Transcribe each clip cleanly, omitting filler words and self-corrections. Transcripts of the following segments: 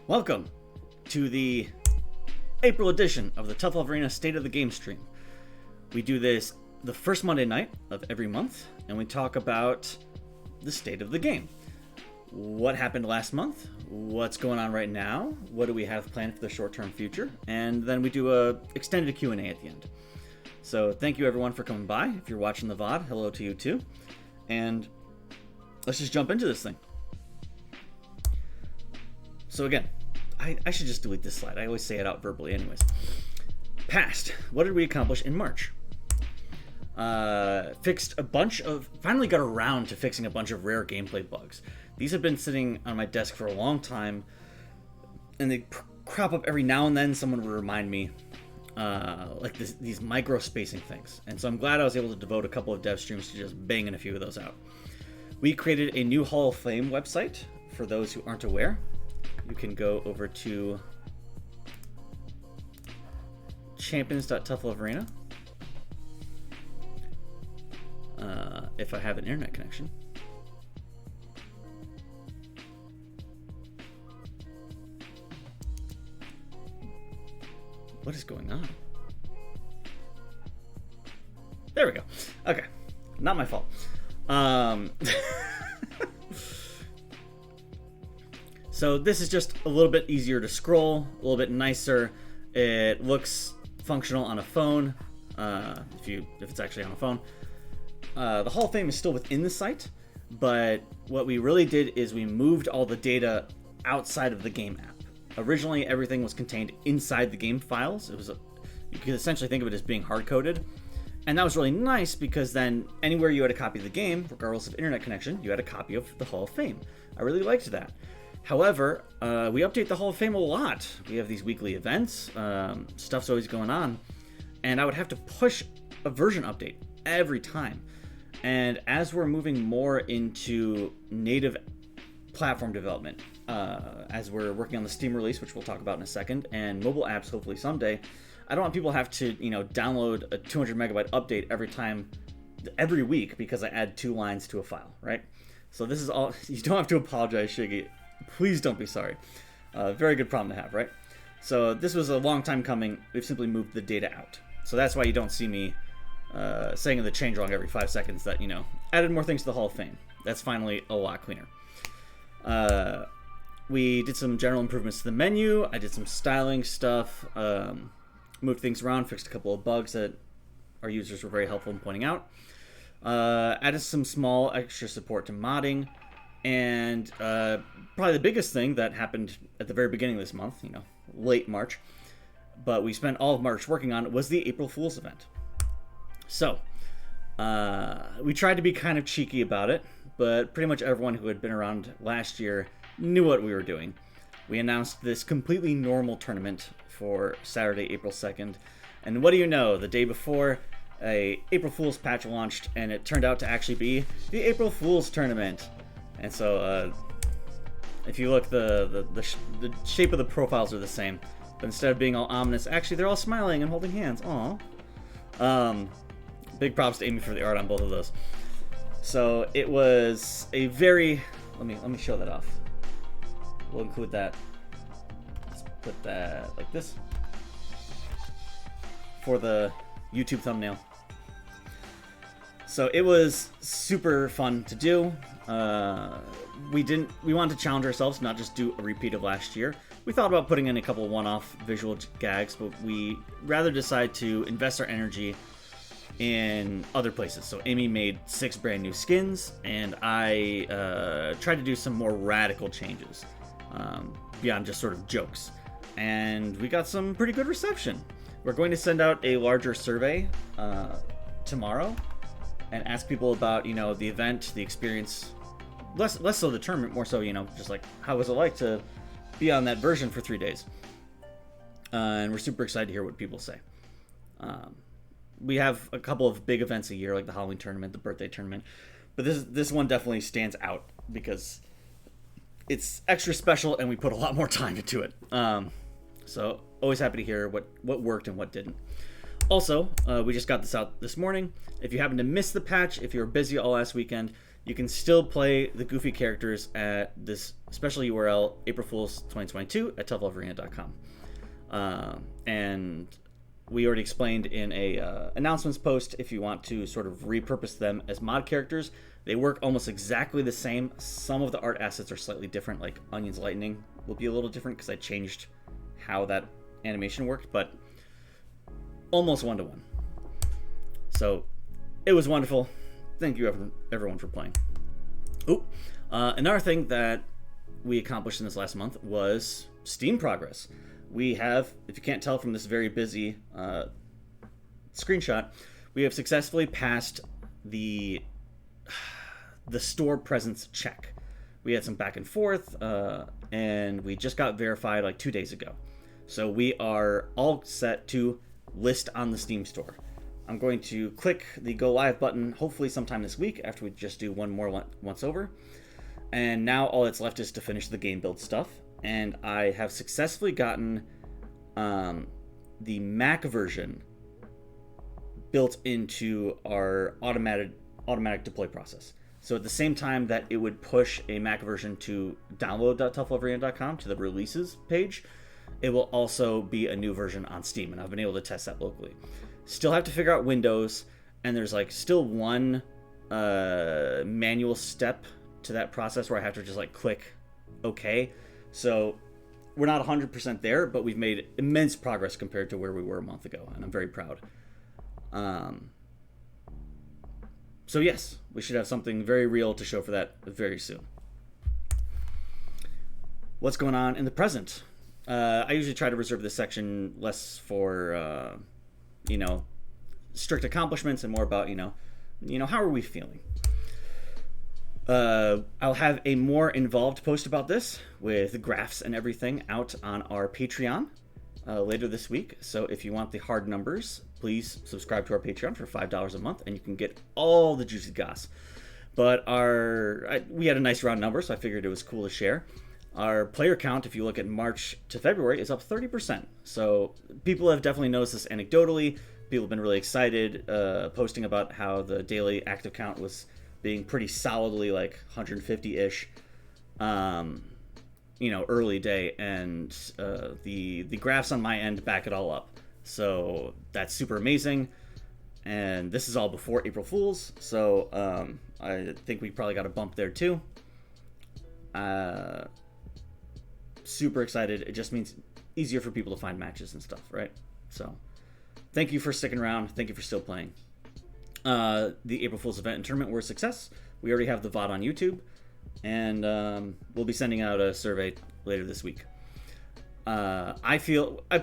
Welcome to the April edition of the Tough Love Arena State of the Game stream. We do this the first Monday night of every month, and we talk about the state of the game. What happened last month? What's going on right now? What do we have planned for the short-term future? And then we do a extended Q&A at the end. So thank you everyone for coming by. If you're watching the VOD, hello to you too. And let's just jump into this thing. So again, I should just delete this slide. I always say it out verbally anyways. Past. What did we accomplish in March? Finally got around to fixing a bunch of rare gameplay bugs. These have been sitting on my desk for a long time, and they crop up every now and then. Someone would remind me, these micro spacing things. And so I'm glad I was able to devote a couple of dev streams to just banging a few of those out. We created a new Hall of Fame website. For those who aren't aware, you can go over to champions.toughlovearena. If I have an internet connection. What is going on? There we go. Okay. Not my fault. So this is just a little bit easier to scroll, a little bit nicer. It looks functional on a phone, if it's actually on a phone. The Hall of Fame is still within the site, but what we really did is we moved all the data outside of the game app. Originally, everything was contained inside the game files. You could essentially think of it as being hard-coded. And that was really nice because then anywhere you had a copy of the game, regardless of internet connection, you had a copy of the Hall of Fame. I really liked that. However, we update the Hall of Fame a lot. We have these weekly events, stuff's always going on, and I would have to push a version update every time. And as we're moving more into native platform development, as we're working on the Steam release, which we'll talk about in a second, and mobile apps hopefully someday, I don't want people to have to, download a 200 megabyte update every week because I add 2 lines to a file, right? So this is all, you don't have to apologize, Shiggy. Please don't be sorry. Very good problem to have, right? So this was a long time coming. We've simply moved the data out. So that's why you don't see me saying in the changelog every 5 seconds that, added more things to the Hall of Fame. That's finally a lot cleaner. We did some general improvements to the menu. I did some styling stuff, moved things around, fixed a couple of bugs that our users were very helpful in pointing out. Added some small extra support to modding. And probably the biggest thing that happened at the very beginning of this month, late March, but we spent all of March working on, was the April Fool's event. So, we tried to be kind of cheeky about it, but pretty much everyone who had been around last year knew what we were doing. We announced this completely normal tournament for Saturday, April 2nd, and what do you know, the day before, a April Fool's patch launched, and it turned out to actually be the April Fool's tournament. And so, if you look, the shape of the profiles are the same, but instead of being all ominous, actually they're all smiling and holding hands. Aww. Big props to Amy for the art on both of those. So it was a very, let me show that off. We'll include that. Let's put that like this for the YouTube thumbnail. So it was super fun to do. We wanted to challenge ourselves, not just do a repeat of last year. We thought about putting in a couple one-off visual gags, but we rather decided to invest our energy in other places. So Amy made 6 brand new skins, and I tried to do some more radical changes beyond just sort of jokes. And we got some pretty good reception. We're going to send out a larger survey tomorrow and ask people about, the event, the experience, less so the tournament, more so, just like, how was it like to be on that version for 3 days? And we're super excited to hear what people say. We have a couple of big events a year, like the Halloween tournament, the birthday tournament, but this one definitely stands out because it's extra special and we put a lot more time into it. So always happy to hear what worked and what didn't. Also, we just got this out this morning. If you happen to miss the patch, if you were busy all last weekend, you can still play the Goofy characters at this special URL, April Fools 2022 at toughlovearena.com. And we already explained in a announcements post, if you want to sort of repurpose them as mod characters, they work almost exactly the same. Some of the art assets are slightly different, like Onion's Lightning will be a little different because I changed how that animation worked, but almost one-to-one. So it was wonderful. Thank you everyone for playing. Another thing that we accomplished in this last month was Steam progress. We have, if you can't tell from this very busy screenshot, we have successfully passed the store presence check. We had some back and forth, and we just got verified like 2 days ago. So we are all set to list on the Steam store. I'm going to click the go live button hopefully sometime this week after we just do one more once over. And now all that's left is to finish the game build stuff. And I have successfully gotten the Mac version built into our automatic deploy process. So at the same time that it would push a Mac version to download.toughlovearena.com to the releases page, it will also be a new version on Steam, and I've been able to test that locally. Still have to figure out Windows, and there's like still one manual step to that process where I have to just like click OK. So we're not 100% there, but we've made immense progress compared to where we were a month ago, and I'm very proud. So yes, we should have something very real to show for that very soon. What's going on in the present? I usually try to reserve this section less for, strict accomplishments and more about, how are we feeling? I'll have a more involved post about this with graphs and everything out on our Patreon later this week. So if you want the hard numbers, please subscribe to our Patreon for $5 a month, and you can get all the juicy goss. But we had a nice round number, so I figured it was cool to share. Our player count, if you look at March to February, is up 30%. So people have definitely noticed this anecdotally. People have been really excited, posting about how the daily active count was being pretty solidly like 150-ish, early day, and the graphs on my end back it all up. So that's super amazing, and this is all before April Fools, so I think we probably got a bump there too. Super excited. It just means easier for people to find matches and stuff, right? So thank you for sticking around. Thank you for still playing. The April Fool's event and tournament were a success. We already have the VOD on YouTube, and we'll be sending out a survey later this week. I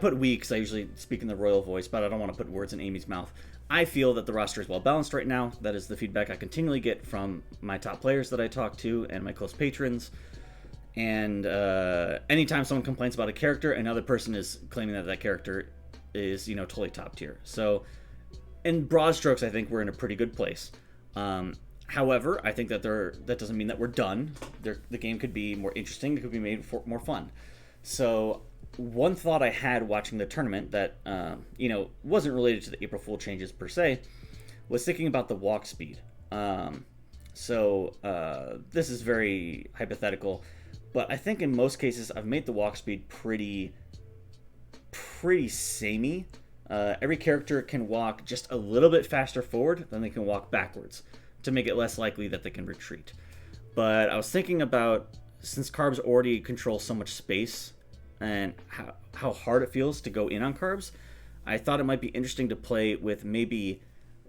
put we because I usually speak in the royal voice, but I don't want to put words in Amy's mouth. I feel that the roster is well balanced right now. That is the feedback I continually get from my top players that I talk to and my close patrons. And anytime someone complains about a character, another person is claiming that character is, totally top tier. So in broad strokes, I think we're in a pretty good place. However, I think that that doesn't mean that we're done. The game could be more interesting. It could be made more fun. So one thought I had watching the tournament that, wasn't related to the April Fool changes per se, was thinking about the walk speed. So this is very hypothetical, but I think in most cases I've made the walk speed pretty samey. Every character can walk just a little bit faster forward than they can walk backwards to make it less likely that they can retreat. But I was thinking about, since Carbs already control so much space and how hard it feels to go in on Carbs, I thought it might be interesting to play with maybe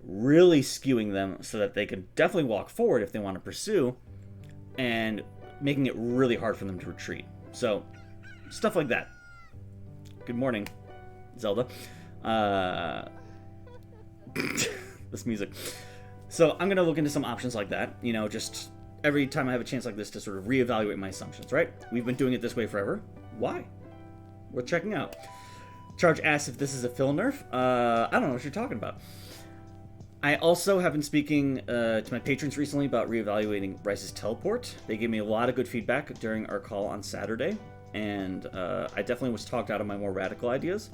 really skewing them so that they could definitely walk forward if they want to pursue, and making it really hard for them to retreat. So stuff like that. Good morning, Zelda. This music. So I'm gonna look into some options like that, just every time I have a chance like this to sort of reevaluate my assumptions, right? We've been doing it this way forever. Why? Worth checking out. Charge asks if this is a fill nerf. I don't know what you're talking about. I also have been speaking to my patrons recently about reevaluating Rice's teleport. They gave me a lot of good feedback during our call on Saturday, and I definitely was talked out of my more radical ideas,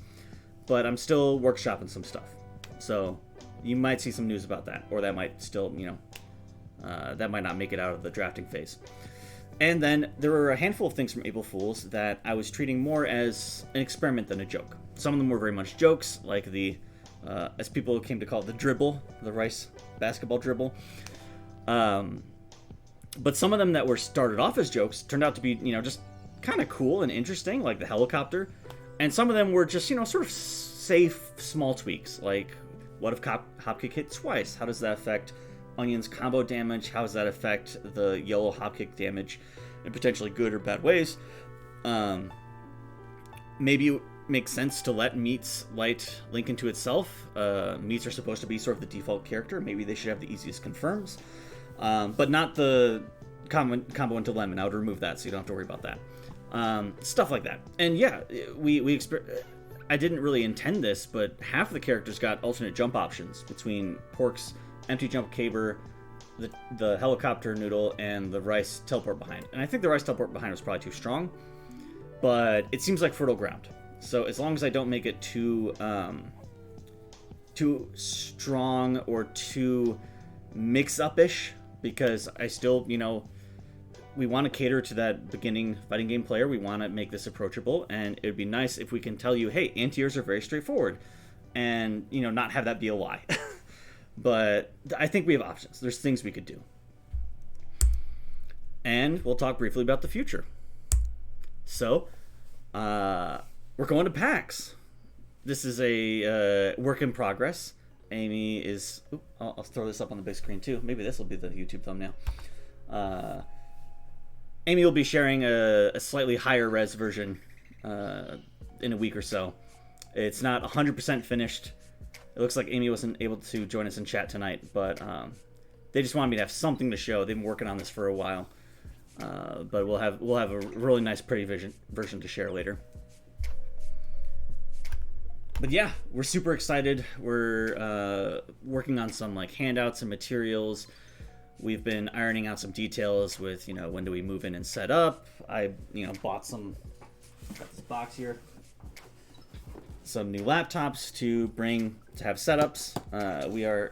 but I'm still workshopping some stuff. So you might see some news about that, or that might still, That might not make it out of the drafting phase. And then there were a handful of things from April Fools that I was treating more as an experiment than a joke. Some of them were very much jokes, like the, as people came to call it, the dribble, the Rice basketball dribble. But some of them that were started off as jokes turned out to be, just kind of cool and interesting, like the helicopter. And some of them were just, sort of safe, small tweaks, like what if Hopkick hit twice? How does that affect Onion's combo damage? How does that affect the yellow Hopkick damage in potentially good or bad ways? Maybe it makes sense to let Meat's light link into itself. Meats are supposed to be sort of the default character. Maybe they should have the easiest confirms, but not the combo into Lemon. I would remove that so you don't have to worry about that. Stuff like that. And yeah, I didn't really intend this, but half of the characters got alternate jump options between Pork's empty jump caber, the helicopter noodle, and the Rice teleport behind. And I think the Rice teleport behind was probably too strong, but it seems like fertile ground. So as long as I don't make it too strong or too mix-up-ish, because I still, we want to cater to that beginning fighting game player. We want to make this approachable, and it would be nice if we can tell you, hey, anti-airs are very straightforward, and, not have that be a lie. But I think we have options. There's things we could do. And we'll talk briefly about the future. So, we're going to PAX. This is a work in progress. Amy is... I'll throw this up on the big screen too. Maybe this will be the YouTube thumbnail. Amy will be sharing a slightly higher res version in a week or so. It's not 100% finished. It looks like Amy wasn't able to join us in chat tonight, but they just wanted me to have something to show. They've been working on this for a while, but we'll have a really nice, pretty version to share later. But yeah, we're super excited. We're working on some handouts and materials. We've been ironing out some details with when do we move in and set up. I bought some. Got this box here. Some new laptops to bring to have setups. We're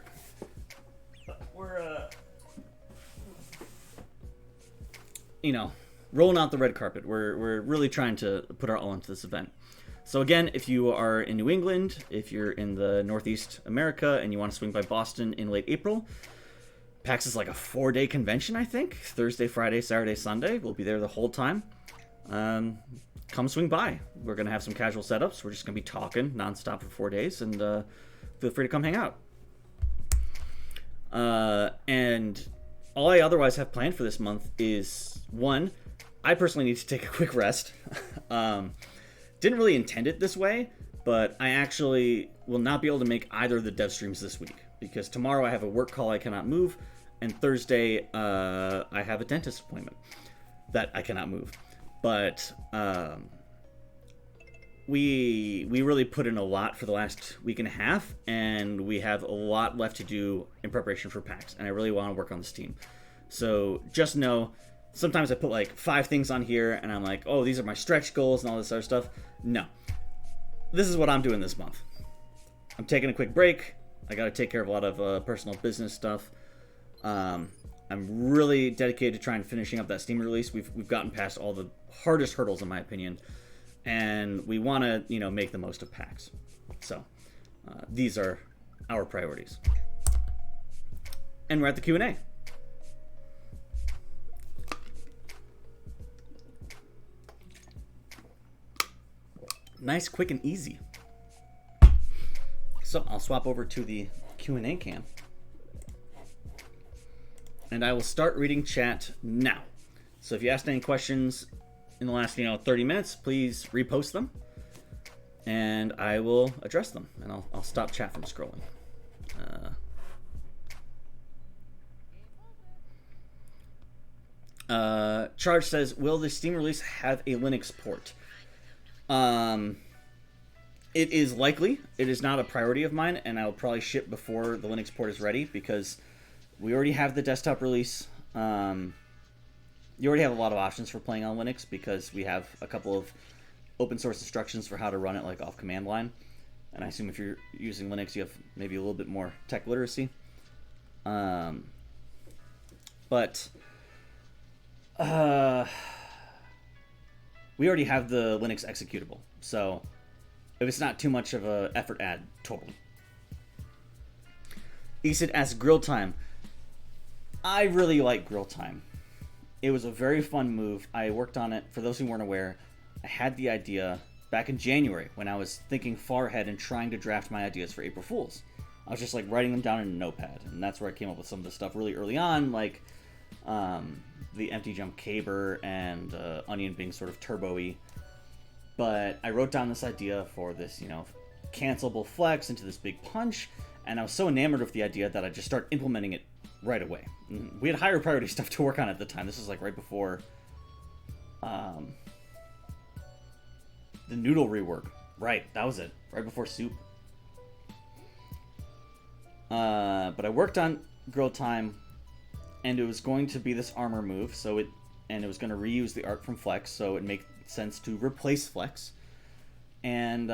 rolling out the red carpet. We're really trying to put our all into this event. So again, if you are in New England, if you're in the Northeast America and you want to swing by Boston in late April, PAX is like a 4-day convention, I think. Thursday, Friday, Saturday, Sunday. We'll be there the whole time. Come swing by. We're going to have some casual setups. We're just going to be talking nonstop for 4 days, and feel free to come hang out. And all I otherwise have planned for this month is, one, I personally need to take a quick rest. Didn't really intend it this way, but I actually will not be able to make either of the dev streams this week, because tomorrow I have a work call I cannot move, and Thursday I have a dentist appointment that I cannot move. But we really put in a lot for the last week and a half, and we have a lot left to do in preparation for PAX, and I really want to work on this team. So just know, sometimes I put 5 things on here, and I'm like, oh, these are my stretch goals and all this other stuff. No. This is what I'm doing this month. I'm taking a quick break. I got to take care of a lot of personal business stuff. I'm really dedicated to trying to finishing up that Steam release. We've gotten past all the hardest hurdles, in my opinion, and we want to make the most of PAX. So these are our priorities. And we're at the Q&A. Nice, quick, and easy. So I'll swap over to the Q&A cam. And I will start reading chat now. So if you asked any questions in the last 30 minutes, please repost them, and I will address them. And I'll stop chat from scrolling. Charge says, will the Steam release have a Linux port? It is likely. It is not a priority of mine, and I'll probably ship before the Linux port is ready, because we already have the desktop release. You already have a lot of options for playing on Linux, because we have a couple of open source instructions for how to run it off command line. And I assume if you're using Linux, you have maybe a little bit more tech literacy. But we already have the Linux executable, so if it's not too much of a effort add, totally. Esid asks grill time. I really like grill time. It was a very fun move. I worked on it. For those who weren't aware, I had the idea back in January when I was thinking far ahead and trying to draft my ideas for April Fools. I was just like writing them down in a notepad, and that's where I came up with some of the stuff really early on, like the empty jump caber and Onion being sort of turbo-y. But I wrote down this idea for this, cancelable flex into this big punch, and I was so enamored with the idea that I just started implementing it right away. We had higher priority stuff to work on at the time. This was like right before the noodle rework. Right, that was it. Right before soup. But I worked on grill time, and it was going to be this armor move, and it was going to reuse the art from Flex, so it made sense to replace Flex. And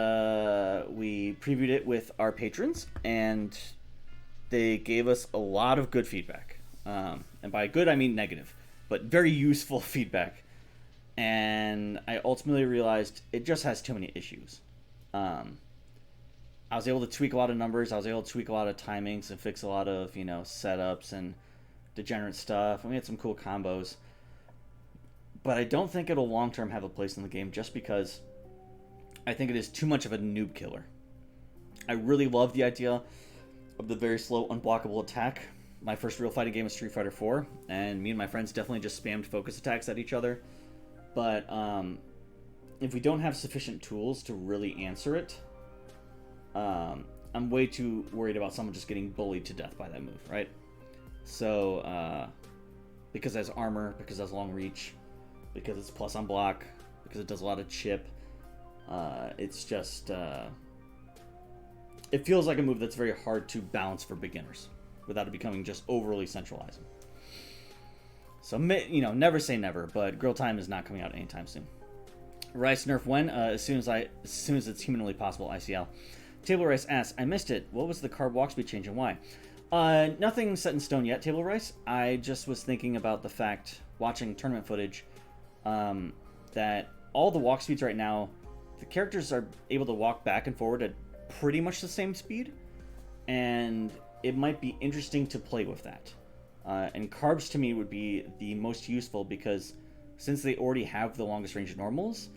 we previewed it with our patrons, and they gave us a lot of good feedback. And by good, I mean negative, but very useful feedback. And I ultimately realized it just has too many issues. I was able to tweak a lot of numbers. I was able to tweak a lot of timings and fix a lot of, setups and degenerate stuff. And we had some cool combos. But I don't think it'll long-term have a place in the game just because I think it is too much of a noob killer. I really love the idea of the very slow, unblockable attack. My first real fighting game was Street Fighter 4, and me and my friends definitely just spammed focus attacks at each other. But if we don't have sufficient tools to really answer it, I'm way too worried about someone just getting bullied to death by that move, right? So, because it has armor, because it has long reach, because it's plus on block, because it does a lot of chip, it's just... it feels like a move that's very hard to balance for beginners without it becoming just overly centralizing. So, never say never, but grill time is not coming out anytime soon. Rice nerf when? As soon as it's humanly possible, ICL. Table Rice asks, I missed it. What was the carb walk speed change and why? Nothing set in stone yet, Table Rice. I just was thinking about the fact, watching tournament footage, that all the walk speeds right now, the characters are able to walk back and forward at pretty much the same speed, and it might be interesting to play with that. And carbs to me would be the most useful because since they already have the longest range of normals,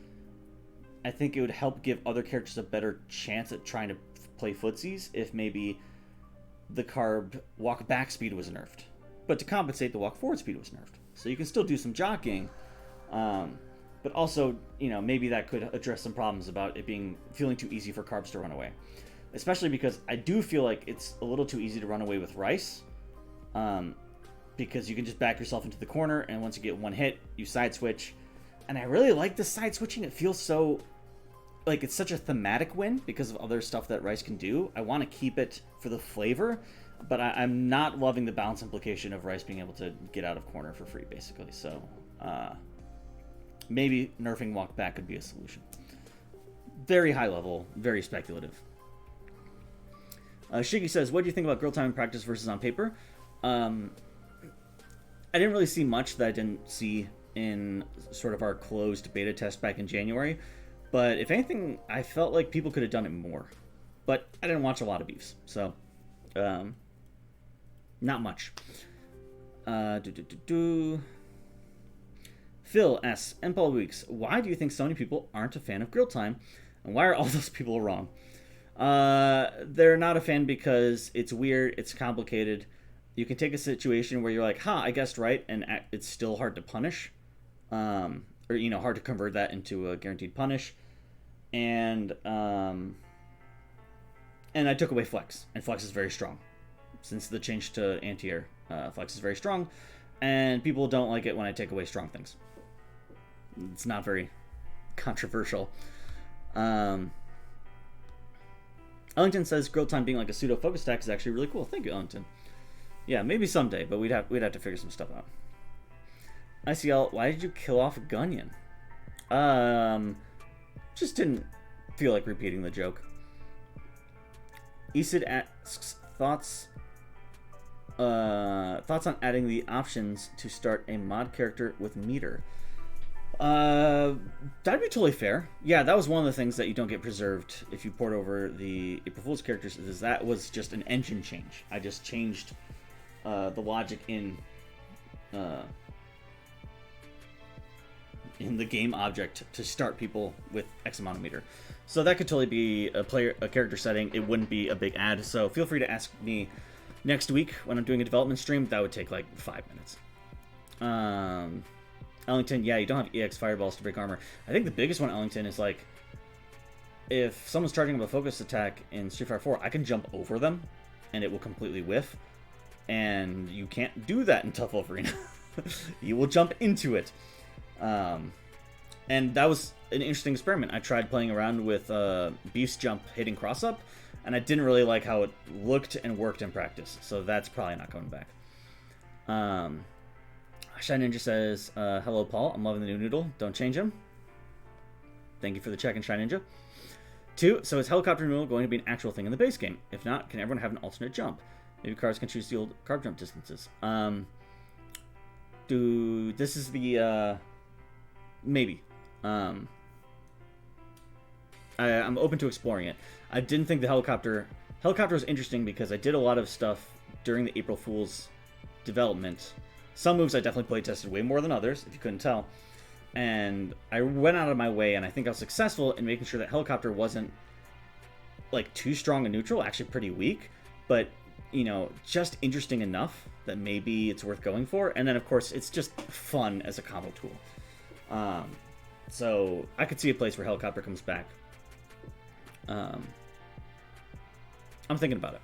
I think it would help give other characters a better chance at trying to play footsies if maybe the carb walk back speed was nerfed. But to compensate, the walk forward speed was nerfed. So you can still do some jockeying, but also, maybe that could address some problems about it feeling too easy for carbs to run away. Especially because I do feel like it's a little too easy to run away with Rice. Because you can just back yourself into the corner, and once you get one hit, you side switch. And I really like the side switching. It feels so... like it's such a thematic win because of other stuff that Rice can do. I want to keep it for the flavor, but I'm not loving the balance implication of Rice being able to get out of corner for free, basically. So, maybe nerfing walk back could be a solution. Very high level, very speculative. Shiggy says, what do you think about grill time in practice versus on paper? I didn't really see much that I didn't see in sort of our closed beta test back in January. But if anything, I felt like people could have done it more. But I didn't watch a lot of beefs, so not much. Phil asks, MPL Weeks, why do you think so many people aren't a fan of grill time? And why are all those people wrong? They're not a fan because it's weird, it's complicated. You can take a situation where you're like, I guessed right, and it's still hard to punish. Or, hard to convert that into a guaranteed punish. And I took away Flex, and Flex is very strong. Since the change to anti-air, Flex is very strong, and people don't like it when I take away strong things. It's not very controversial. Ellington says grill time being like a pseudo focus attack is actually really cool. Thank you, Ellington. Yeah, maybe someday, but we'd have to figure some stuff out. ICL, why did you kill off Gunyan? Just didn't feel like repeating the joke. Esid asks thoughts Thoughts on adding the options to start a mod character with meter? That'd be totally fair. Yeah, that was one of the things that you don't get preserved if you port over the April Fool's characters, is that was just an engine change. I just changed the logic in the game object to start people with X amount of meter. So that could totally be a character setting. It wouldn't be a big add. So feel free to ask me next week when I'm doing a development stream. That would take like 5 minutes. Ellington, yeah, you don't have EX fireballs to break armor. I think the biggest one, Ellington, is like if someone's charging up a focus attack in Street Fighter 4, I can jump over them and it will completely whiff. And you can't do that in Tough Love Arena. You will jump into it. And that was an interesting experiment. I tried playing around with Beast Jump hitting cross up, and I didn't really like how it looked and worked in practice. So that's probably not coming back. Shy Ninja says, hello, Paul. I'm loving the new noodle. Don't change him. Thank you for the check-in, Shy Ninja. 2, so is helicopter noodle going to be an actual thing in the base game? If not, can everyone have an alternate jump? Maybe cars can choose the old carb jump distances. This is the, maybe. I'm open to exploring it. I didn't think the helicopter was interesting because I did a lot of stuff during the April Fool's development. Some moves I definitely play tested way more than others, if you couldn't tell. And I went out of my way, and I think I was successful in making sure that helicopter wasn't like too strong and neutral, actually pretty weak, but you know, just interesting enough that maybe it's worth going for. And then of course it's just fun as a combo tool. So I could see a place where helicopter comes back. I'm thinking about it.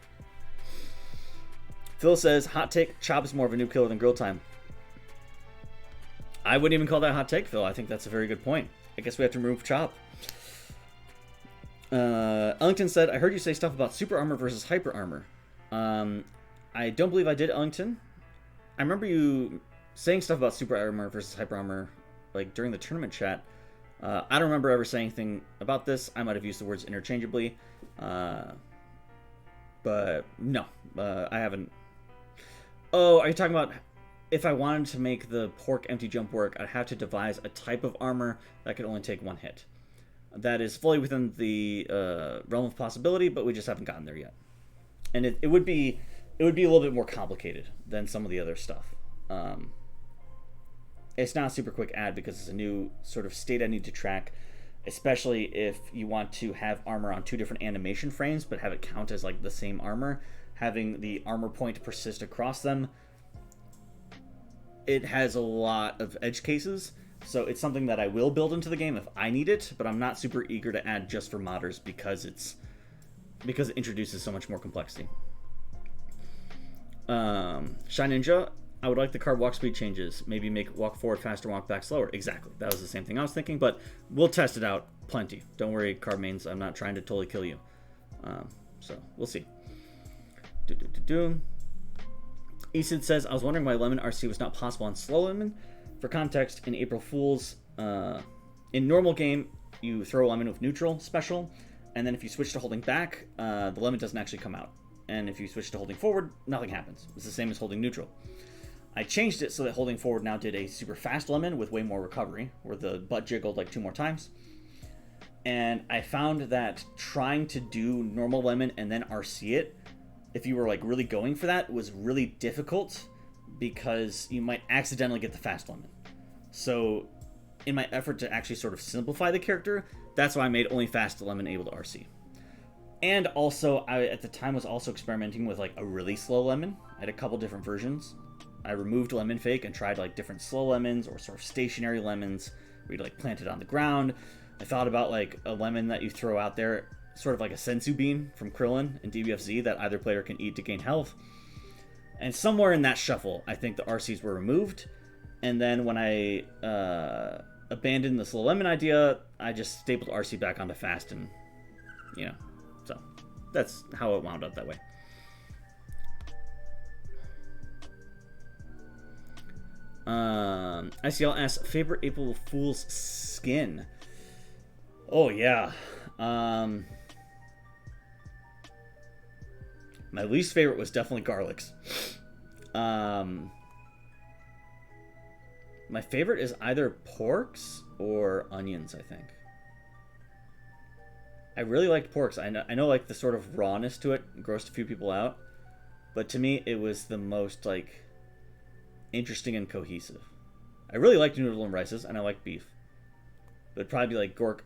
Phil says, hot take, Chop is more of a noob killer than Girl Time. I wouldn't even call that a hot take, Phil. I think that's a very good point. I guess we have to remove Chop. Ellington said, I heard you say stuff about super armor versus hyper armor. I don't believe I did, Ellington. I remember you saying stuff about super armor versus hyper armor like during the tournament chat. I don't remember ever saying anything about this. I might have used the words interchangeably. But no, I haven't. Oh, are you talking about if I wanted to make the pork empty jump work, I'd have to devise a type of armor that could only take one hit. That is fully within the realm of possibility, but we just haven't gotten there yet. And it would be a little bit more complicated than some of the other stuff. It's not a super quick add because it's a new sort of state I need to track, especially if you want to have armor on 2 different animation frames but have it count as like the same armor. Having the armor point persist across them, it has a lot of edge cases, so it's something that I will build into the game if I need it, but I'm not super eager to add just for modders because it introduces so much more complexity. Shy Ninja, I would like the card walk speed changes. Maybe make walk forward faster, walk back slower. Exactly. That was the same thing I was thinking, but we'll test it out plenty. Don't worry, card mains. I'm not trying to totally kill you. So we'll see. Easton says, I was wondering why Lemon RC was not possible on Slow Lemon. For context, in April Fool's, in normal game, you throw a Lemon with neutral special, and then if you switch to holding back, the Lemon doesn't actually come out. And if you switch to holding forward, nothing happens. It's the same as holding neutral. I changed it so that holding forward now did a super fast Lemon with way more recovery, where the butt jiggled like 2 more times. And I found that trying to do normal Lemon and then RC it, if you were like really going for that, was really difficult because you might accidentally get the fast Lemon. So in my effort to actually sort of simplify the character, that's why I made only fast Lemon able to RC. And also, I at the time was also experimenting with like a really slow Lemon. I had a couple different versions. I removed Lemon Fake and tried like different slow lemons or sort of stationary lemons where you'd like plant it on the ground. I thought about like a lemon that you throw out there, sort of like a sensu bean from Krillin in DBFZ that either player can eat to gain health. And somewhere in that shuffle, I think the RCs were removed. And then when I abandoned the slow lemon idea, I just stapled RC back onto fast, and you know, so that's how it wound up that way. ICL asks, favorite April Fool's skin? Oh yeah. My least favorite was definitely Garlic's. My favorite is either porks or onions, I think. I really liked porks. I know like the sort of rawness to it grossed a few people out, but to me it was the most like interesting and cohesive. I really liked noodle and rices, and I like beef, but it'd probably be like gork.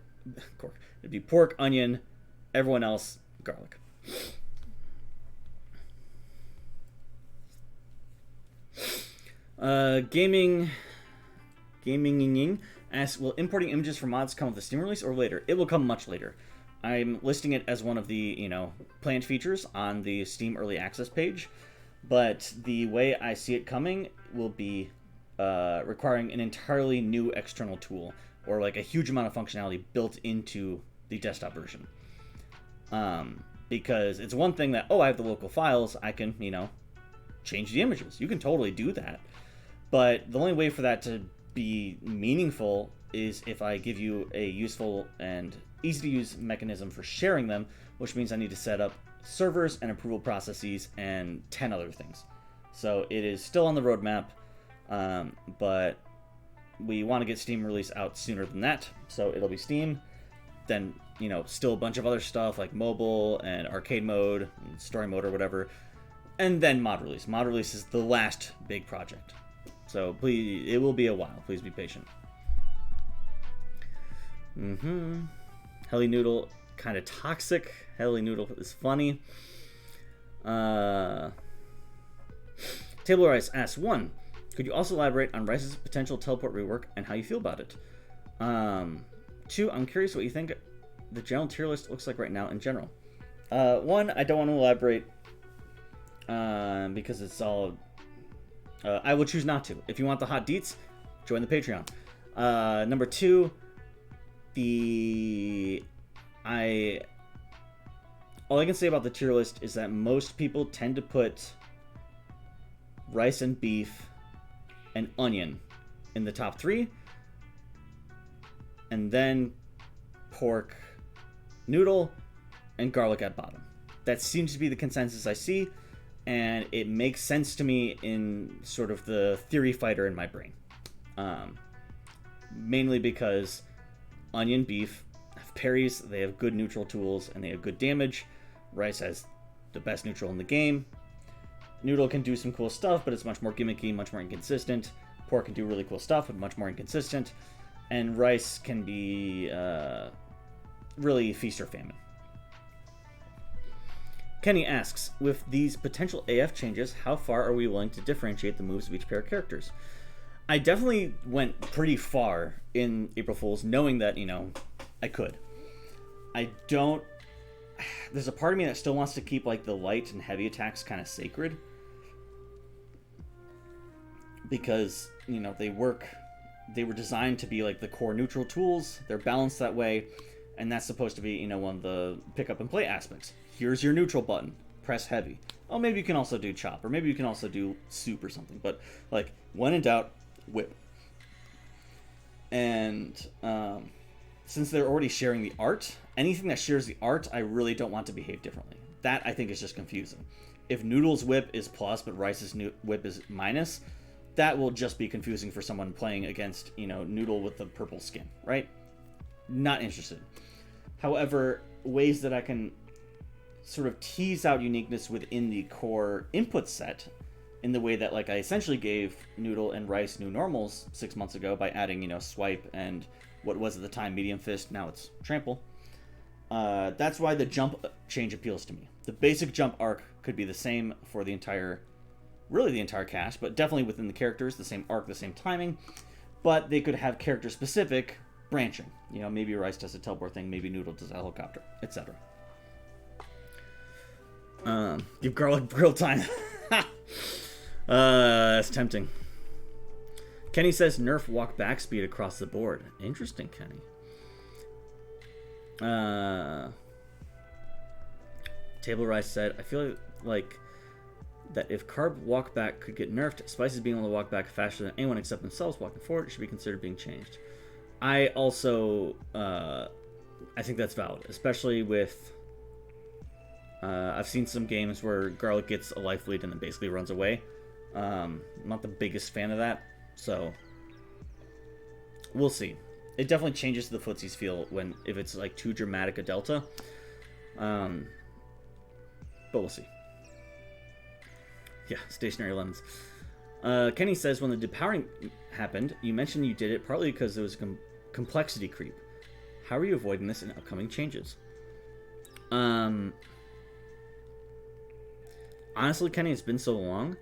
It'd be pork, onion, everyone else garlic. Gaming asks, will importing images from mods come with the Steam release or later? It will come much later. I'm listing it as one of the, planned features on the Steam Early Access page, but the way I see it coming will be requiring an entirely new external tool, or like a huge amount of functionality built into the desktop version. Because it's one thing that, I have the local files, I can, change the images. You can totally do that. But the only way for that to be meaningful is if I give you a useful and easy to use mechanism for sharing them, which means I need to set up servers and approval processes and 10 other things. So it is still on the roadmap, but we want to get Steam release out sooner than that. So it'll be Steam, then, still a bunch of other stuff like mobile and arcade mode and story mode or whatever, and then mod release. Mod release is the last big project. So please, it will be a while. Please be patient. Heli Noodle, kind of toxic. Heli Noodle is funny. Table Rice asks, 1, could you also elaborate on Rice's potential teleport rework and how you feel about it? 2, I'm curious what you think the general tier list looks like right now in general. 1, I don't want to elaborate because it's all... I will choose not to. If you want the hot deets, join the Patreon. Number 2, all I can say about the tier list is that most people tend to put rice and beef and onion in the top 3, and then pork, noodle, and garlic at bottom. That seems to be the consensus I see, and it makes sense to me in sort of the theory fighter in my brain. Mainly because onion, beef have parries, they have good neutral tools, and they have good damage. Rice has the best neutral in the game. Noodle can do some cool stuff, but it's much more gimmicky, much more inconsistent. Pork can do really cool stuff, but much more inconsistent. And rice can be really feast or famine. Kenny asks, with these potential AF changes, how far are we willing to differentiate the moves of each pair of characters? I definitely went pretty far in April Fool's, knowing that, I could. I don't... There's a part of me that still wants to keep, like, the light and heavy attacks kind of sacred. Because, they were designed to be, like, the core neutral tools. They're balanced that way. And that's supposed to be, one of the pick up and play aspects. Here's your neutral button. Press heavy. Oh, maybe you can also do chop. Or maybe you can also do soup or something. But, like, when in doubt, whip. And since they're already sharing the art, anything that shares the art, I really don't want to behave differently. That, I think, is just confusing. If Noodle's whip is plus, but Rice's whip is minus, that will just be confusing for someone playing against, Noodle with the purple skin, right? Not interested. However, ways that I can sort of tease out uniqueness within the core input set, in the way that, like, I essentially gave Noodle and Rice new normals 6 months ago by adding, swipe and what was at the time medium fist, now it's trample. That's why the jump change appeals to me. The basic jump arc could be the same for the entire cast, but definitely within the characters, the same arc, the same timing, but they could have character-specific branching. Maybe Rice does a teleport thing, maybe Noodle does a helicopter, etc. Give garlic grill time. That's tempting. Kenny says nerf walk back speed across the board. Interesting, Kenny. Table Rice said, I feel like that if carb walk back could get nerfed, Spices being able to walk back faster than anyone except themselves walking forward should be considered being changed. I also, I think that's valid, especially with, I've seen some games where garlic gets a life lead and then basically runs away. I'm not the biggest fan of that, so we'll see. It definitely changes the footsies feel if it's like too dramatic a delta. But we'll see. Yeah, stationary lemons. Kenny says, when the depowering happened, you mentioned you did it partly because there was complexity creep. How are you avoiding this in upcoming changes? Honestly, Kenny, it's been so long.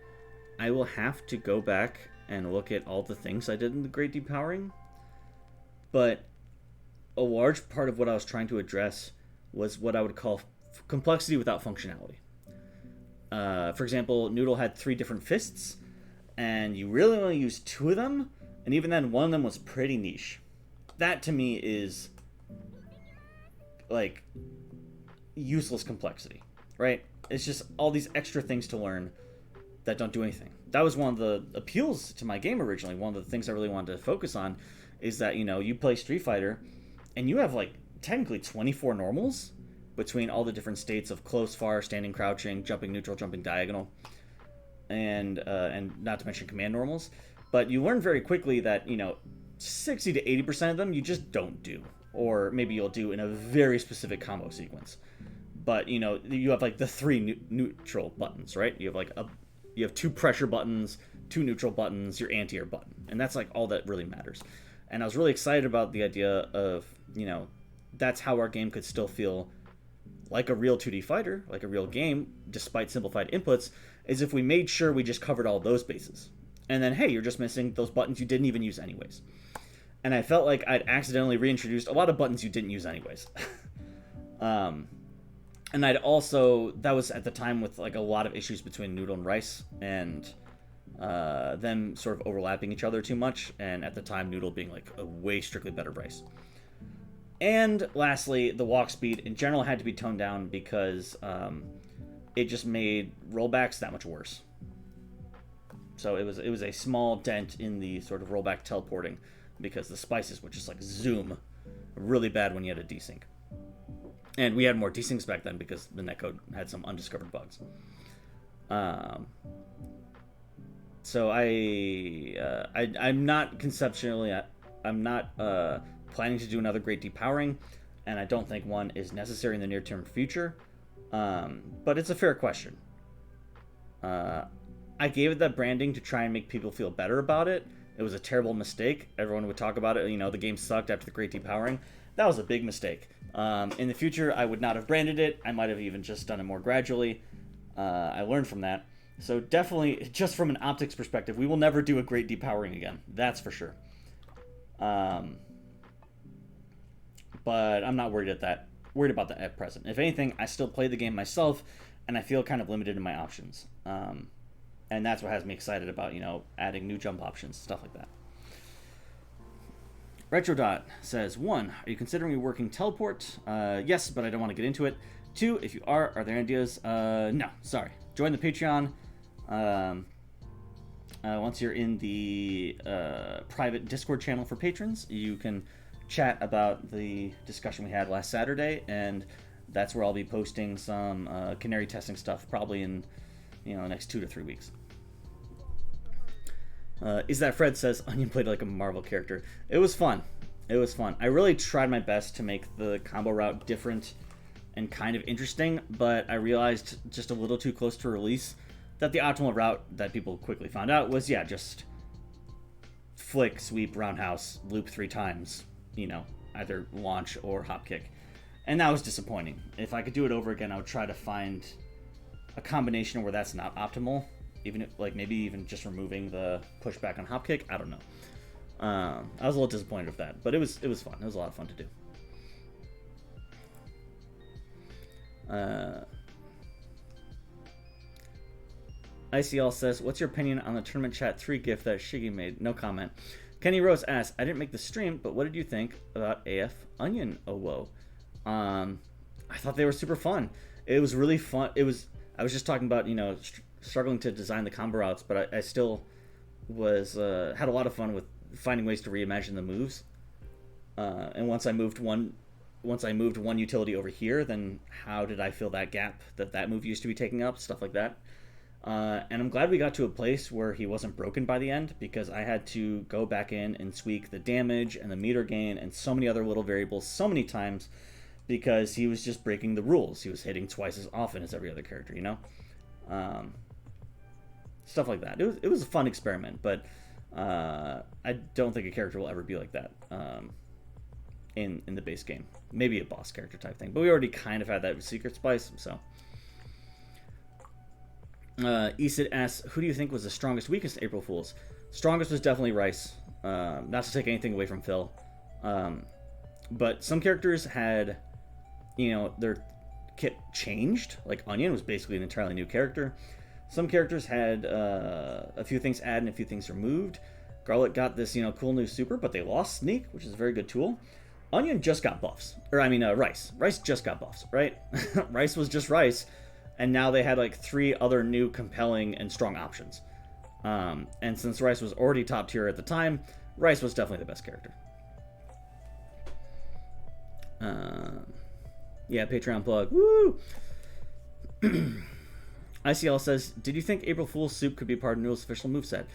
I will have to go back and look at all the things I did in the Great Depowering. But a large part of what I was trying to address was what I would call complexity without functionality. For example, Noodle had 3 different fists, and you really only used 2 of them, and even then, one of them was pretty niche. That, to me, is, like, useless complexity, right? It's just all these extra things to learn that don't do anything. That was one of the appeals to my game originally. One of the things I really wanted to focus on is that, you play Street Fighter, and you have, like, technically 24 normals between all the different states of close, far, standing, crouching, jumping neutral, jumping diagonal, and not to mention command normals. But you learn very quickly that, 60 to 80% of them you just don't do. Or maybe you'll do in a very specific combo sequence. But, you have, like, the 3 neutral buttons, right? You have 2 pressure buttons, 2 neutral buttons, your anti-air button. And that's, like, all that really matters. And I was really excited about the idea of, that's how our game could still feel like a real 2D fighter, like a real game, despite simplified inputs, is if we made sure we just covered all those bases. And then, hey, you're just missing those buttons you didn't even use anyways. And I felt like I'd accidentally reintroduced a lot of buttons you didn't use anyways. And I'd also, that was at the time with like a lot of issues between Noodle and Rice, and them sort of overlapping each other too much, and at the time Noodle being like a way strictly better Rice. And lastly, the walk speed in general had to be toned down because it just made rollbacks that much worse. So it was a small dent in the sort of rollback teleporting, because the spices would just like zoom really bad when you had a desync. And we had more desyncs back then because the netcode had some undiscovered bugs. So I'm not conceptually, I'm not planning to do another Great Depowering, and I don't think one is necessary in the near-term future. But it's a fair question. I gave it that branding to try and make people feel better about it. It was a terrible mistake. Everyone would talk about it. The game sucked after the Great Depowering. That was a big mistake. In the future, I would not have branded it. I might have even just done it more gradually. I learned from that. So definitely, just from an optics perspective, we will never do a Great Depowering again. That's for sure. But I'm not worried about that at present. If anything, I still play the game myself, and I feel kind of limited in my options. And that's what has me excited about, adding new jump options, stuff like that. Retrodot says, 1, are you considering working teleport? Yes, but I don't want to get into it. 2, if you are there ideas? No, sorry. Join the Patreon. Once you're in the private Discord channel for patrons, you can chat about the discussion we had last Saturday, and that's where I'll be posting some canary testing stuff, probably in the next 2 to 3 weeks. Is that Fred says, Onion played like a Marvel character. It was fun. I really tried my best to make the combo route different and kind of interesting, but I realized just a little too close to release that the optimal route that people quickly found out was, just flick, sweep, roundhouse, loop 3 times, either launch or hop kick. And that was disappointing. If I could do it over again, I would try to find a combination where that's not optimal. Even if, maybe even just removing the pushback on hop kick. I don't know. I was a little disappointed with that, but it was fun. It was a lot of fun to do. ICL says, what's your opinion on the Tournament Chat 3 GIF that Shiggy made? No comment. Kenny Rose asks, I didn't make the stream, but what did you think about AF Onion OWO? I thought they were super fun. It was really fun. I was just talking about, struggling to design the combo routes, but I still was had a lot of fun with finding ways to reimagine the moves. And once I moved one utility over here, then how did I fill that gap that move used to be taking up? Stuff like that. And I'm glad we got to a place where he wasn't broken by the end, because I had to go back in and tweak the damage and the meter gain and so many other little variables so many times, because he was just breaking the rules. He was hitting twice as often as every other character, you know? Stuff like that. It was a fun experiment, but I don't think a character will ever be like that in the base game. Maybe a boss character type thing, but we already kind of had that with Secret Spice, so... Esid asks, who do you think was the strongest, weakest April Fools? Strongest was definitely Rice. Not to take anything away from Phil. But some characters had, their kit changed. Like Onion was basically an entirely new character. Some characters had a few things added and a few things removed. Garlic got this, cool new super, but they lost Sneak, which is a very good tool. Onion just got buffs. Rice. Rice just got buffs, right? Rice was just Rice. And now they had like 3 other new compelling and strong options. And since Rice was already top tier at the time, Rice was definitely the best character. Yeah, Patreon plug. Woo! ICL says, did you think April Fool's Soup could be part of Noodle's official moveset?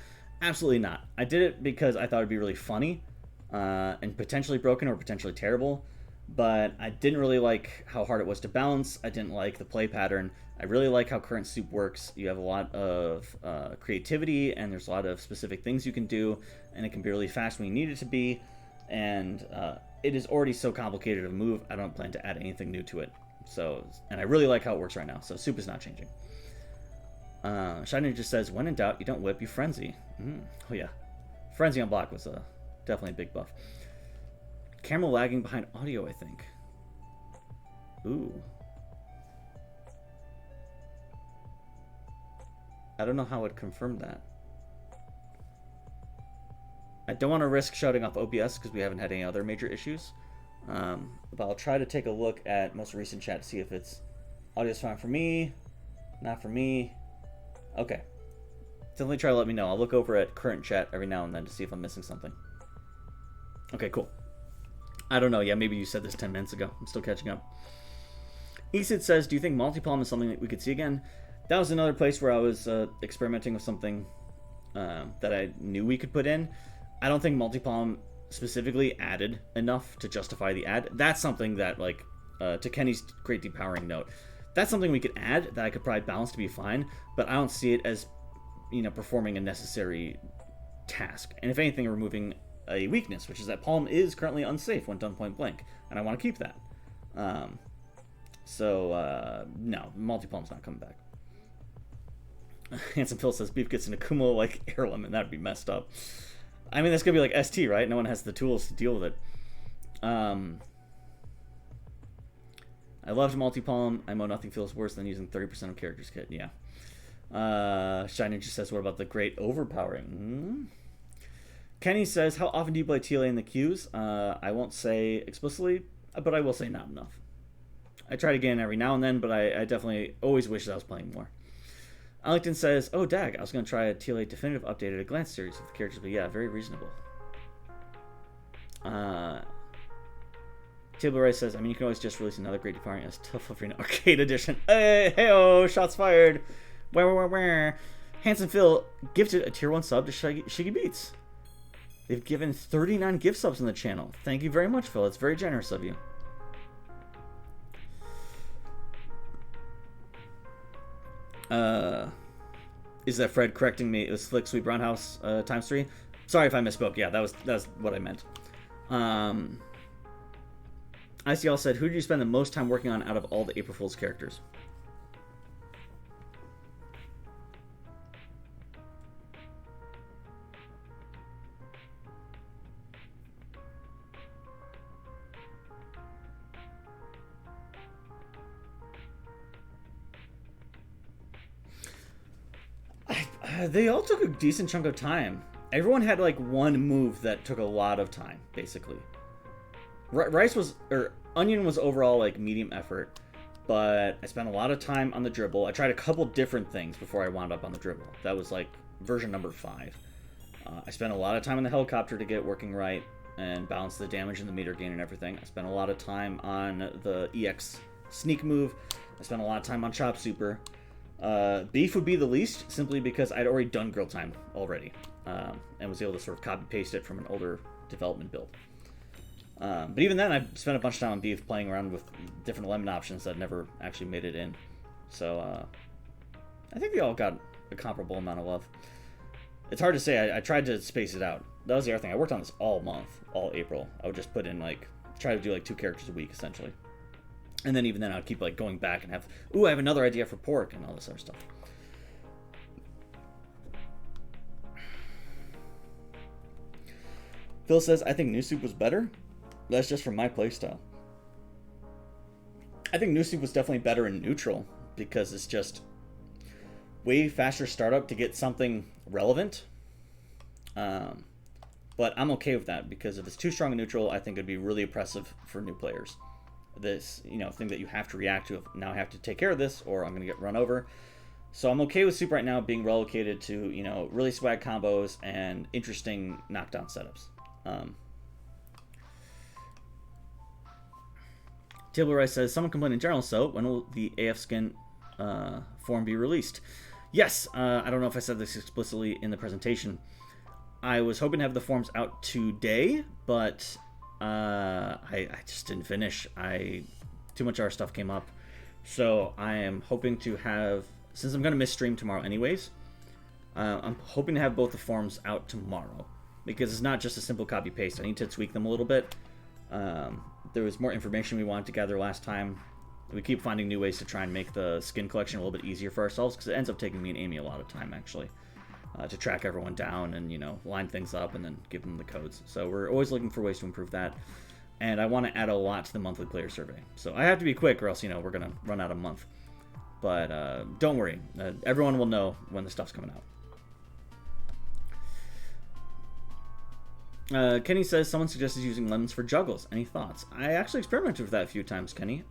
Absolutely not. I did it because I thought it'd be really funny and potentially broken or potentially terrible. But I didn't really like how hard it was to balance. I didn't like the play pattern. I really like how current Soup works. You have a lot of creativity, and there's a lot of specific things you can do, and it can be really fast when you need it to be. And it is already so complicated of a move, I don't plan to add anything new to it. And I really like how it works right now, so Soup is not changing. Shiny just says, when in doubt, you don't whip, you frenzy. Oh yeah. Frenzy on block was definitely a big buff. Camera lagging behind audio, I think. Ooh. I don't know how I'd confirm that. I don't want to risk shutting off OBS because we haven't had any other major issues. But I'll try to take a look at most recent chat to see if it's audio's fine for me, not for me. Okay. Definitely try to let me know. I'll look over at current chat every now and then to see if I'm missing something. Okay, cool. I don't know. Yeah, maybe you said this 10 minutes ago. I'm still catching up. Esid says, do you think multi-palm is something that we could see again? That was another place where I was experimenting with something that I knew we could put in. I don't think multi-palm specifically added enough to justify the ad. That's something that, like, to Kenny's great depowering note, that's something we could add that I could probably balance to be fine, but I don't see it as, performing a necessary task. And if anything, removing a weakness, which is that Palm is currently unsafe when done point blank, and I want to keep that. No, multi-palm's not coming back. Handsome Phil says Beef gets an Akumo like air lemon. That'd be messed up. I mean, that's gonna be like ST, right? No one has the tools to deal with it. I loved multi-palm. I know nothing feels worse than using 30% of characters kit. Yeah. Shiny just says, what about the great overpowering? Kenny says, how often do you play TLA in the queues? I won't say explicitly, but I will say not enough. I try to get in every now and then, but I definitely always wish that I was playing more. Ellington says, oh, dag, I was going to try a TLA Definitive Update at a glance series with the characters, but yeah, very reasonable. Table Rice says, I mean, you can always just release another great depowering as Tough Free Arcade Edition. Hey-oh, shots fired. Where. Handsome Phil gifted a tier 1 sub to Shiggy Beats. They've given 39 gift subs on the channel. Thank you very much, Phil. It's very generous of you. Is that Fred correcting me? It was Flick Sweet Brown House ×3. Sorry if I misspoke. Yeah, that was what I meant. ICL said, who did you spend the most time working on out of all the April Fool's characters? They all took a decent chunk of time. Everyone had like one move that took a lot of time, basically. Onion was overall like medium effort, but I spent a lot of time on the dribble. I tried a couple different things before I wound up on the dribble. That was like version number 5. I spent a lot of time on the helicopter to get it working right and balance the damage and the meter gain and everything. I spent a lot of time on the EX sneak move. I spent a lot of time on Chop Super. Beef would be the least, simply because I'd already done grill time already, and was able to sort of copy paste it from an older development build. But even then, I spent a bunch of time on beef playing around with different lemon options that never actually made it in. So I think they all got a comparable amount of love. It's hard to say. I tried to space it out. That was the other thing. I worked on this all month, all April. I would just put in try to do 2 characters a week essentially. And then even then, I'd keep going back and have, I have another idea for pork and all this other stuff. Phil says, I think New Soup was better. That's just from my playstyle. I think New Soup was definitely better in neutral because it's just way faster startup to get something relevant. But I'm okay with that because if it's too strong in neutral, I think it'd be really oppressive for new players. This, thing that you have to react to, now I have to take care of this or I'm going to get run over. So I'm okay with Soup right now being relocated to, really swag combos and interesting knockdown setups. Table Rice says, someone complained in general, so when will the AF skin form be released? Yes, I don't know if I said this explicitly in the presentation. I was hoping to have the forms out today, but I just didn't finish. Too much other stuff came up. So I am hoping to have, since I'm going to miss stream tomorrow anyways, I'm hoping to have both the forms out tomorrow. Because it's not just a simple copy-paste. I need to tweak them a little bit. There was more information we wanted to gather last time. We keep finding new ways to try and make the skin collection a little bit easier for ourselves, because it ends up taking me and Amy a lot of time, actually, to track everyone down and, line things up and then give them the codes. So we're always looking for ways to improve that. And I want to add a lot to the monthly player survey. So I have to be quick or else, we're going to run out of month. But don't worry. Everyone will know when the stuff's coming out. Kenny says, someone suggested using lemons for juggles. Any thoughts? I actually experimented with that a few times, Kenny.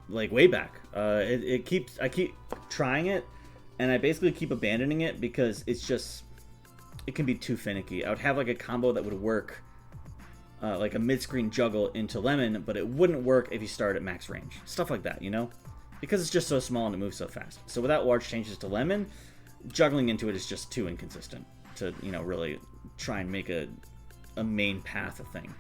Way back. I keep trying it, and I basically keep abandoning it because it can be too finicky. I would have a combo that would work, like a mid-screen juggle into lemon, but it wouldn't work if you start at max range. Stuff like that, Because it's just so small and it moves so fast. So without large changes to lemon, juggling into it is just too inconsistent to, really try and make a main path a thing.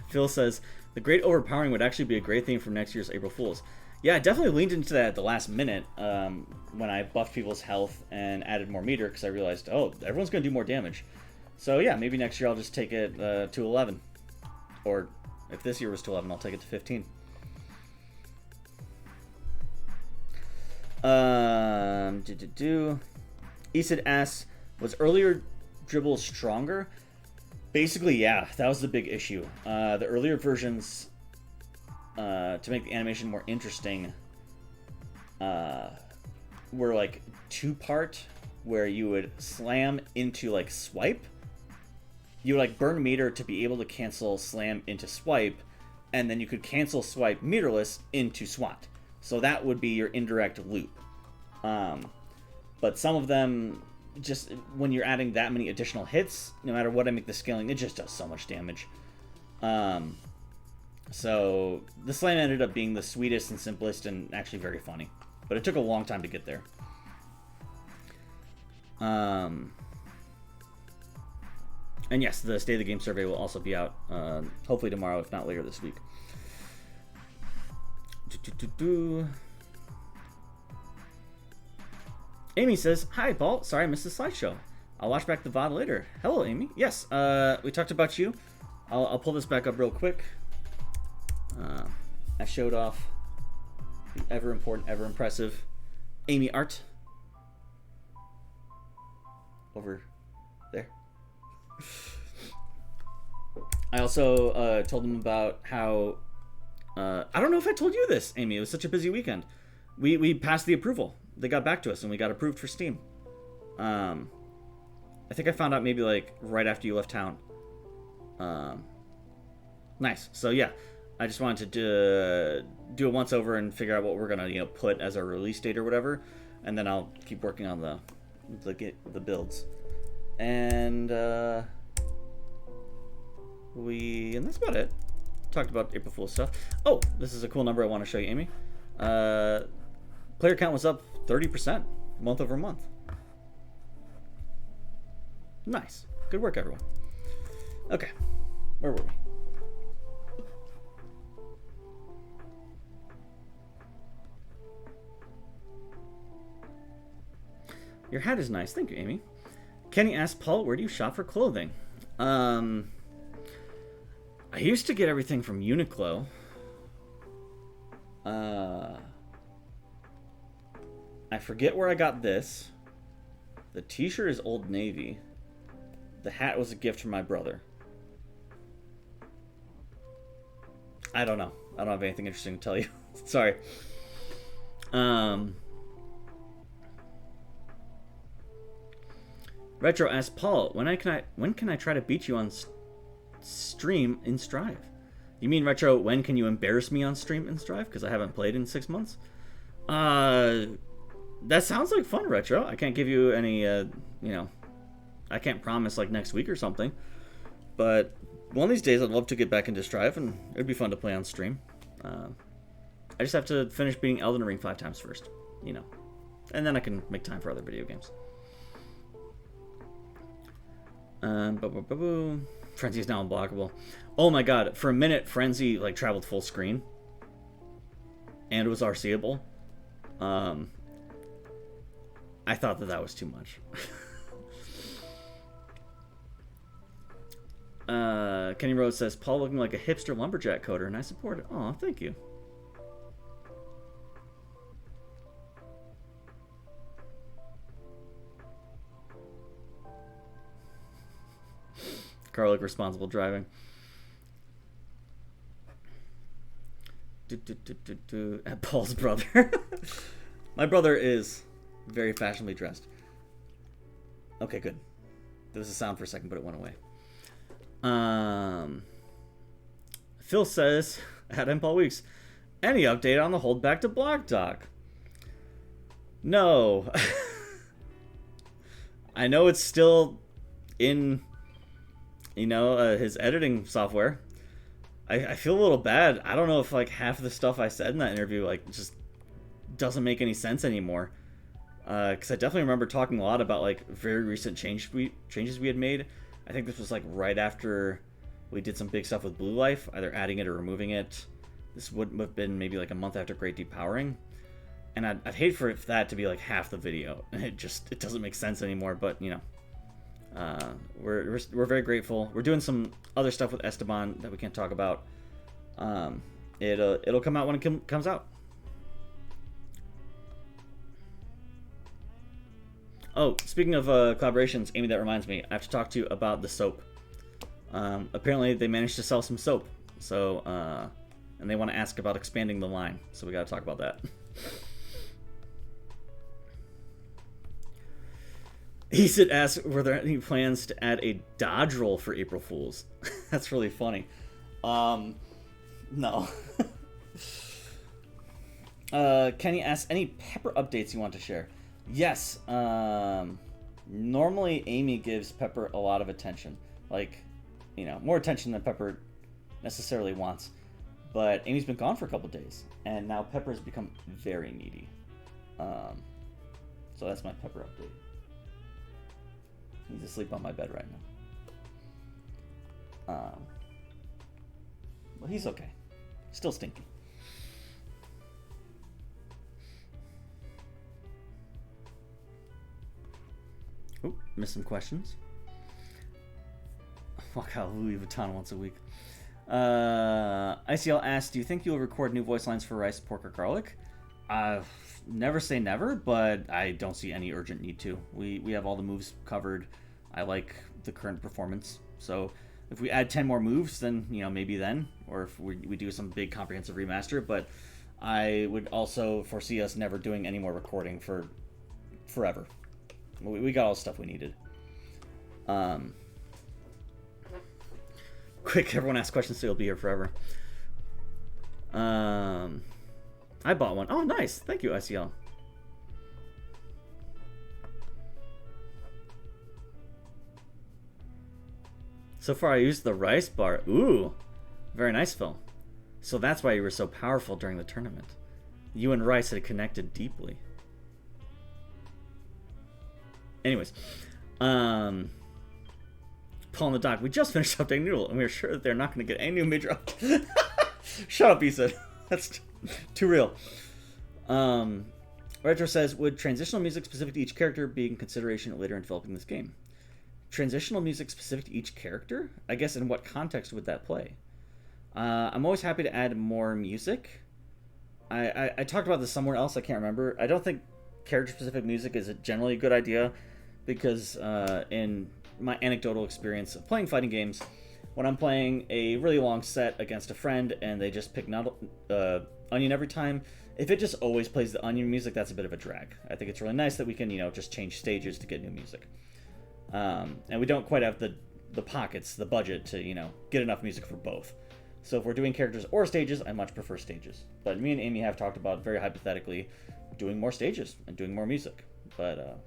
Phil says, the great overpowering would actually be a great theme for next year's April Fools. Yeah, I definitely leaned into that at the last minute when I buffed people's health and added more meter because I realized, everyone's going to do more damage. So yeah, maybe next year I'll just take it to 11. Or if this year was to 11, I'll take it to 15. Esid asks, was earlier dribble stronger? Basically, yeah, that was the big issue. The earlier versions, to make the animation more interesting, were 2-part, where you would slam into swipe. You would burn meter to be able to cancel slam into swipe, and then you could cancel swipe meterless into swat. So that would be your indirect loop. But some of them, just when you're adding that many additional hits, no matter what I make the scaling, it just does so much damage. So the slam ended up being the sweetest and simplest and actually very funny. But it took a long time to get there. And yes, the State of the Game survey will also be out hopefully tomorrow, if not later this week. Amy says, hi, Paul. Sorry I missed the slideshow. I'll watch back the VOD later. Hello, Amy. Yes, we talked about you. I'll pull this back up real quick. I showed off the ever important, ever impressive Amy art. Over there. I also told them about how... I don't know if I told you this, Amy. It was such a busy weekend. We passed the approval. They got back to us and we got approved for Steam. I think I found out maybe right after you left town. Nice. So yeah, I just wanted to do a once over and figure out what we're gonna put as our release date or whatever, and then I'll keep working on the builds. And That's about it. Talked about April Fool's stuff. Oh, this is a cool number I want to show you, Amy. Player count was up 30% month over month. Nice. Good work, everyone. Okay. Where were we? Your hat is nice. Thank you, Amy. Kenny asked Paul, where do you shop for clothing? I used to get everything from Uniqlo. I forget where I got this. The t-shirt is Old Navy. The hat was a gift from my brother. I don't know. I don't have anything interesting to tell you. Sorry. Retro asked Paul, when can I try to beat you on stream in Strive? You mean, Retro, when can you embarrass me on stream in Strive? Because I haven't played in 6 months. That sounds like fun, Retro. I can't give you any, I can't promise like next week or something. But one of these days I'd love to get back into Strive, and it'd be fun to play on stream. I just have to finish beating Elden Ring 5 times first, and then I can make time for other video games. Frenzy is now unblockable. Oh my god, for a minute Frenzy like traveled full screen and it was RCable. I thought that was too much. Kenny Rose says, Paul looking like a hipster lumberjack coder, and I support it. Aw, thank you. Garlic responsible driving. At Paul's brother. My brother is very fashionably dressed. Okay, good. There was a sound for a second, but it went away. Phil says, at Paul Weeks, any update on the holdback to Block Doc? No. I know it's still in, his editing software. I feel a little bad. I don't know if like half of the stuff I said in that interview like just doesn't make any sense anymore. Because I definitely remember talking a lot about like very recent changes we had made. I think this was like right after we did some big stuff with Blue Life, either adding it or removing it. This would have been maybe like a month after Great Depowering. And I'd hate for that to be like half the video. It doesn't make sense anymore, but we're very grateful. We're doing some other stuff with Esteban that we can't talk about. It'll come out when it comes out. Oh, speaking of collaborations, Amy, that reminds me, I have to talk to you about the soap. Apparently they managed to sell some soap, so and they want to ask about expanding the line, so we got to talk about that. He said, ask, were there any plans to add a dodge roll for April Fools? That's really funny. No. Kenny asks, any Pepper updates you want to share? Yes. Normally Amy gives Pepper a lot of attention. Like, more attention than Pepper necessarily wants. But Amy's been gone for a couple days, and now Pepper's become very needy. So that's my Pepper update. He's asleep on my bed right now. Well, he's okay. Still stinky. Oh, missed some questions. Walk out Louis Vuitton once a week. ICL asks, do you think you'll record new voice lines for rice, pork, or garlic? Never say never, but I don't see any urgent need to. We have all the moves covered. I like the current performance. So if we add 10 more moves, then, maybe then. Or if we do some big comprehensive remaster. But I would also foresee us never doing any more recording for forever. We got all the stuff we needed. Quick, everyone asks questions, so you'll be here forever. I bought one. Oh, nice. Thank you, ICL. So far, I used the rice bar. Ooh. Very nice, Phil. So that's why you were so powerful during the tournament. You and Rice had connected deeply. Anyways, Paul and the doc, we just finished updating Noodle, and we are sure that they're not going to get any new major updates. Shut up, he said. That's too real. Retro says, would transitional music specific to each character be in consideration later in developing this game? Transitional music specific to each character? I guess in what context would that play? I'm always happy to add more music. I talked about this somewhere else, I can't remember. I don't think character-specific music is generally a good idea, because in my anecdotal experience of playing fighting games, when I'm playing a really long set against a friend and they just pick Onion every time, if it just always plays the Onion music, that's a bit of a drag. I think it's really nice that we can, just change stages to get new music. And we don't quite have the pockets, the budget to, get enough music for both. So if we're doing characters or stages, I much prefer stages. But me and Amy have talked about, very hypothetically, doing more stages and doing more music. But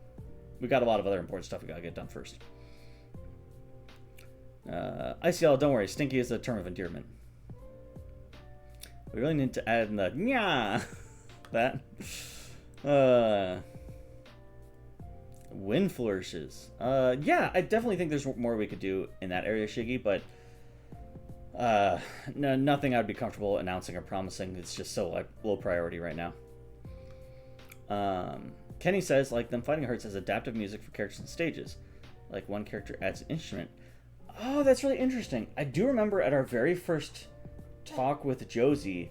we got a lot of other important stuff we gotta get done first. ICL, don't worry, stinky is a term of endearment. We really need to add in the nya that. Wind flourishes. Yeah, I definitely think there's more we could do in that area, Shiggy, but no, nothing I'd be comfortable announcing or promising. It's just so low priority right now. Kenny says, like them fighting hurts, has adaptive music for characters and stages. Like one character adds an instrument. Oh, that's really interesting. I do remember at our very first talk with Josie,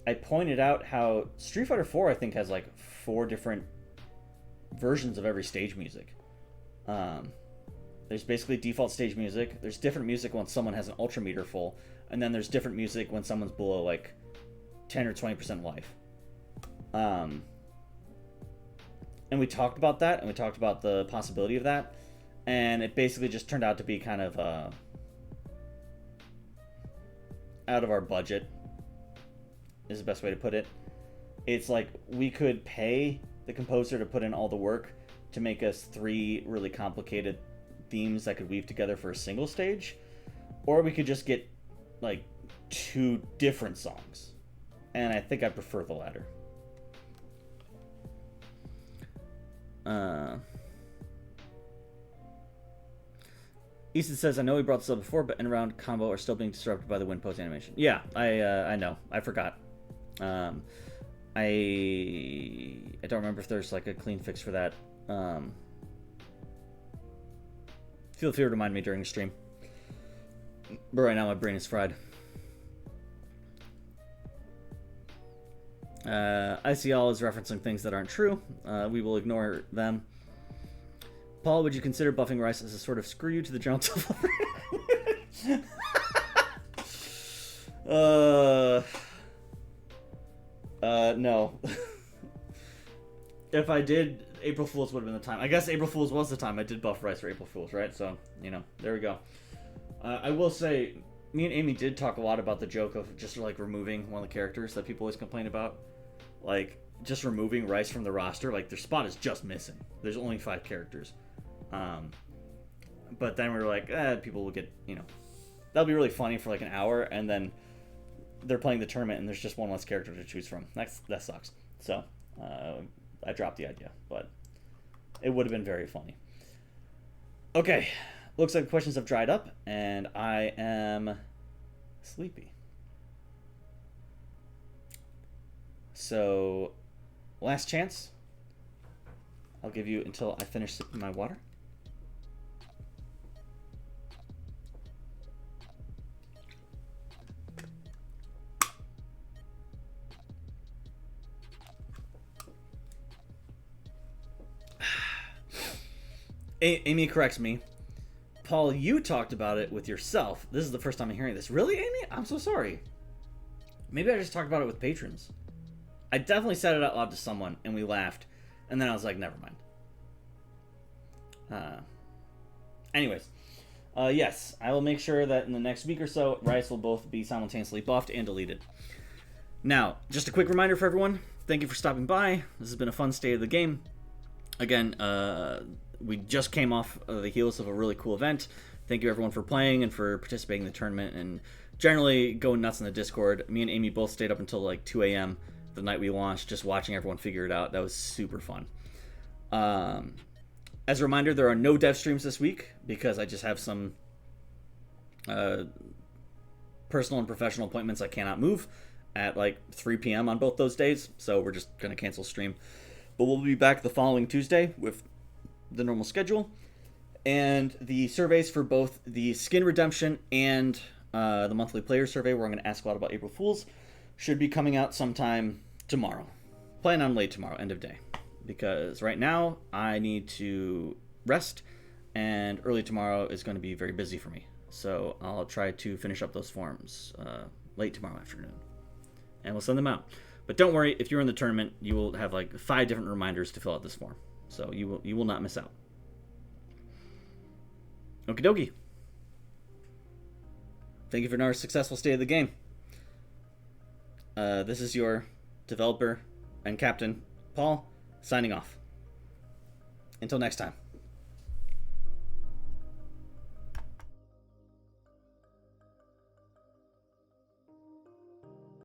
I pointed out how Street Fighter 4, I think, has like 4 different versions of every stage music. There's basically default stage music. There's different music when someone has an ultra meter full, and then there's different music when someone's below like 10 or 20% life. And we talked about that, and we talked about the possibility of that, and it basically just turned out to be kind of out of our budget, is the best way to put it. It's like we could pay the composer to put in all the work to make us 3 really complicated themes that could weave together for a single stage, or we could just get like 2 different songs, and I think I prefer the latter. Easton says, I know we brought this up before, but end-round combo are still being disrupted by the wind post animation. Yeah, I know. I forgot. I don't remember if there's like a clean fix for that. Feel free to remind me during the stream. But right now my brain is fried. ICL is referencing things that aren't true. We will ignore them. Paul, would you consider buffing Rice as a sort of screw you to the general no. If I did, April Fool's would have been the time. I guess April Fool's was the time I did buff Rice for April Fool's, right? So, there we go. I will say, me and Amy did talk a lot about the joke of just like removing one of the characters that people always complain about. Like, just removing Rice from the roster. Like, their spot is just missing. There's only 5 characters. But then we were like, people will get, that'll be really funny for like an hour, and then they're playing the tournament and there's just one less character to choose from. That sucks. So, I dropped the idea, but it would have been very funny. Okay, looks like questions have dried up, and I am sleepy. So, last chance. I'll give you until I finish sipping my water. Amy corrects me. Paul, you talked about it with yourself. This is the first time I'm hearing this. Really, Amy? I'm so sorry. Maybe I just talked about it with patrons. I definitely said it out loud to someone, and we laughed. And then I was like, never mind. Anyways. Yes, I will make sure that in the next week or so, Rice will both be simultaneously buffed and deleted. Now, just a quick reminder for everyone. Thank you for stopping by. This has been a fun state of the game. Again, we just came off the heels of a really cool event. Thank you everyone for playing and for participating in the tournament and generally going nuts in the Discord. Me and Amy both stayed up until like 2 a.m. the night we launched, just watching everyone figure it out. That was super fun. As a reminder, there are no dev streams this week because I just have some personal and professional appointments I cannot move at like 3 p.m. on both those days, so we're just going to cancel stream. But we'll be back the following Tuesday with the normal schedule. And the surveys for both the skin redemption and the monthly player survey, where I'm going to ask a lot about April Fools, should be coming out sometime tomorrow. Plan on late tomorrow, end of day. Because right now, I need to rest, and early tomorrow is going to be very busy for me. So I'll try to finish up those forms late tomorrow afternoon. And we'll send them out. But don't worry, if you're in the tournament, you will have like 5 different reminders to fill out this form. So you will not miss out. Okie dokie. Thank you for another successful state of the game. This is your developer and captain, Paul, signing off. Until next time.